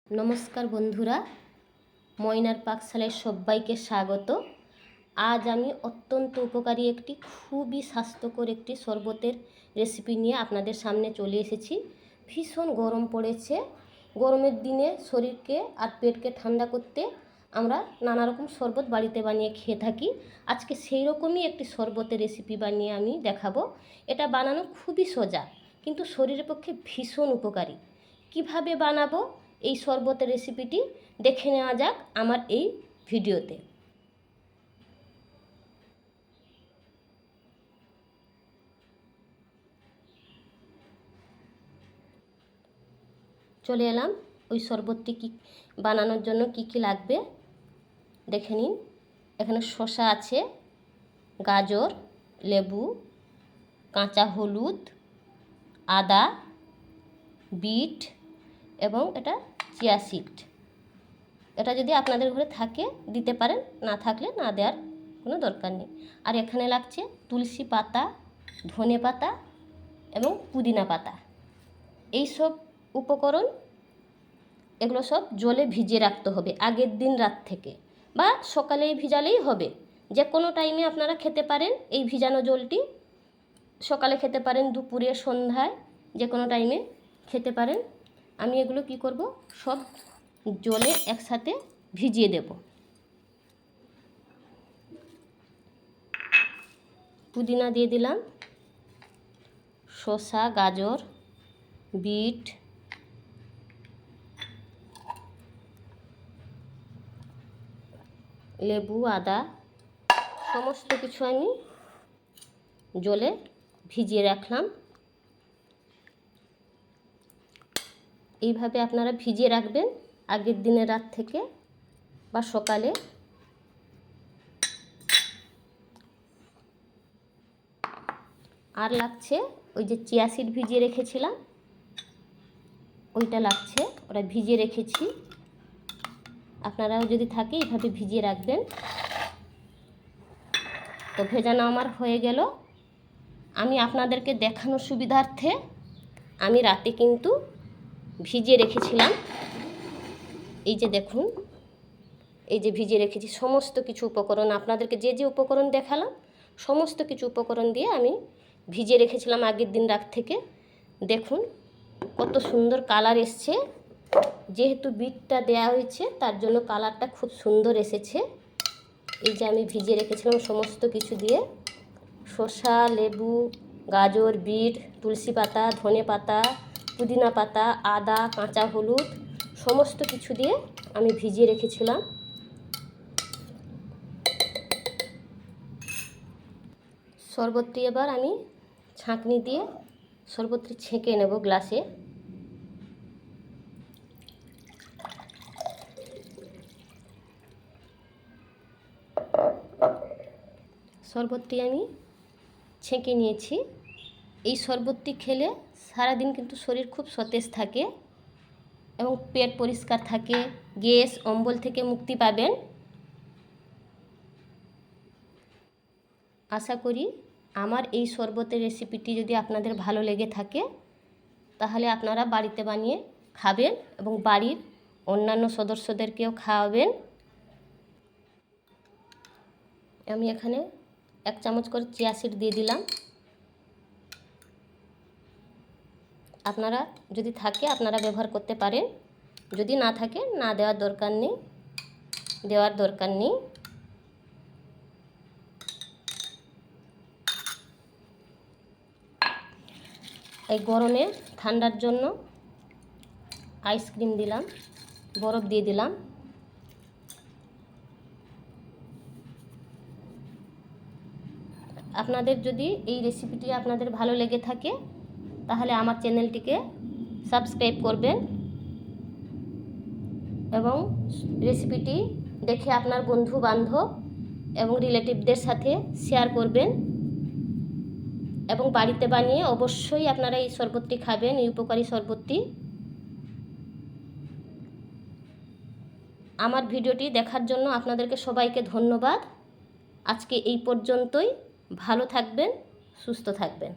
নমস্কার বন্ধুরা, ময়নার পাকশালায় সবাইকে স্বাগত। আজ আমি অত্যন্ত উপকারী একটি খুবই স্বাস্থ্যকর একটি শরবতের রেসিপি নিয়ে আপনাদের সামনে চলে এসেছি। ভীষণ গরম পড়েছে। গরমের দিনে শরীরকে আর পেটকে ঠান্ডা করতে আমরা নানা রকম শরবত বাড়িতে বানিয়ে খেয়ে থাকি। আজকে সেই রকমই একটি শরবতের রেসিপি বানিয়ে আমি দেখাবো। এটা বানানো খুবই সোজা, কিন্তু শরীরের পক্ষে ভীষণ উপকারী। কিভাবে বানাবো এই শরবতের রেসিপিটি দেখে নেওয়া যাক আমার এই ভিডিওতে। চলে এলাম ওই শরবতটি বানানোর জন্য কি কি লাগবে দেখে নিন। এখানে শসা আছে, গাজর, লেবু, কাঁচা হলুদ, আদা, বিট এবং এটা চিয়া সিড। এটা যদি আপনাদের ঘরে থাকে দিতে পারেন, না থাকলে না দেওয়ার কোনো দরকার নেই। আর এখানে লাগছে তুলসী পাতা, ধনে পাতা এবং পুদিনা পাতা। এই সব উপকরণ এগুলো সব জলে ভিজিয়ে রাখতে হবে আগের দিন রাত থেকে, বা সকালেই ভিজালেই হবে। যে কোনো টাইমে আপনারা খেতে পারেন এই ভিজানো জলটি। সকালে খেতে পারেন, দুপুরে, সন্ধ্যায়, যে কোনো টাইমে খেতে পারেন। আমি এগুলো কি করব, সব জলে একসাথে ভিজিয়ে দেব। পুদিনা দিয়ে দিলাম, শসা, গাজর, বিট, লেবু, আদা, সমস্ত কিছু আমি জলে ভিজিয়ে রাখলাম। এইভাবে আপনারা ভিজিয়ে রাখবেন আগের দিনের রাত থেকে বা সকালে। আর লাগছে ওই যে চিয়া সিড ভিজিয়ে রেখেছিলাম, ওইটা লাগছে, ওটা ভিজিয়ে রেখেছি। আপনারাও যদি থাকে এইভাবে ভিজিয়ে রাখবেন। তো ভেজানো আমার হয়ে গেল। আমি আপনাদেরকে দেখানোর সুবিধার্থে আমি রাতে কিন্তু ভিজিয়ে রেখেছিলাম। এই যে দেখুন, এই যে ভিজিয়ে রেখেছি সমস্ত কিছু উপকরণ। আপনাদেরকে যে যে উপকরণ দেখালাম সমস্ত কিছু উপকরণ দিয়ে আমি ভিজিয়ে রেখেছিলাম আগের দিন রাত থেকে। দেখুন কত সুন্দর কালার এসছে। যেহেতু বিটটা দেওয়া হয়েছে তার জন্য কালারটা খুব সুন্দর এসেছে। এই যে আমি ভিজিয়ে রেখেছিলাম সমস্ত কিছু দিয়ে, শসা, লেবু, গাজর, বিট, তুলসী পাতা, ধনে পাতা, পুদিনা পাতা, আদা, কাঁচা হলুদ, সমস্ত কিছু দিয়ে আমি ভিজিয়ে রেখেছিলাম। শরবতটি এবার আমি ছাঁকনি দিয়ে শরবতটি ছেঁকে নেব গ্লাসে। শরবতটি আমি ছেঁকে নিয়েছি। এই শরবতটি খেলে সারাদিন কিন্তু শরীর খুব সতেজ থাকে এবং পেট পরিষ্কার থাকে, গ্যাস অম্বল থেকে মুক্তি পাবেন। আশা করি আমার এই শরবতের রেসিপিটি যদি আপনাদের ভালো লেগে থাকে তাহলে আপনারা বাড়িতে বানিয়ে খাবেন এবং বাড়ির অন্যান্য সদস্যদেরকেও খাওয়াবেন। আমি এখানে 1 চামচ করে চিয়া সিড দিয়ে দিলাম। আপনারা যদি থাকে আপনারা ব্যবহার করতে পারেন, যদি না থাকে না দেওয়ার দরকার নেই। এই গরমে ঠান্ডার জন্য আইসক্রিম দিলাম, বরফ দিয়ে দিলাম। আপনাদের যদি এই রেসিপিটি আপনাদের ভালো লেগে থাকে তাহলে আমার চ্যানেলটিকে সাবস্ক্রাইব করবেন এবং রেসিপিটি দেখে আপনার বন্ধু বান্ধব এবং রিলেটিভদের সাথে শেয়ার করবেন এবং বাড়িতে বানিয়ে অবশ্যই আপনারা এই শরবতটি খাবেন, এই উপকারী শরবতটি। আমার ভিডিওটি দেখার জন্য আপনাদেরকে সবাইকে ধন্যবাদ। আজকে এই পর্যন্তই। ভালো থাকবেন, সুস্থ থাকবেন।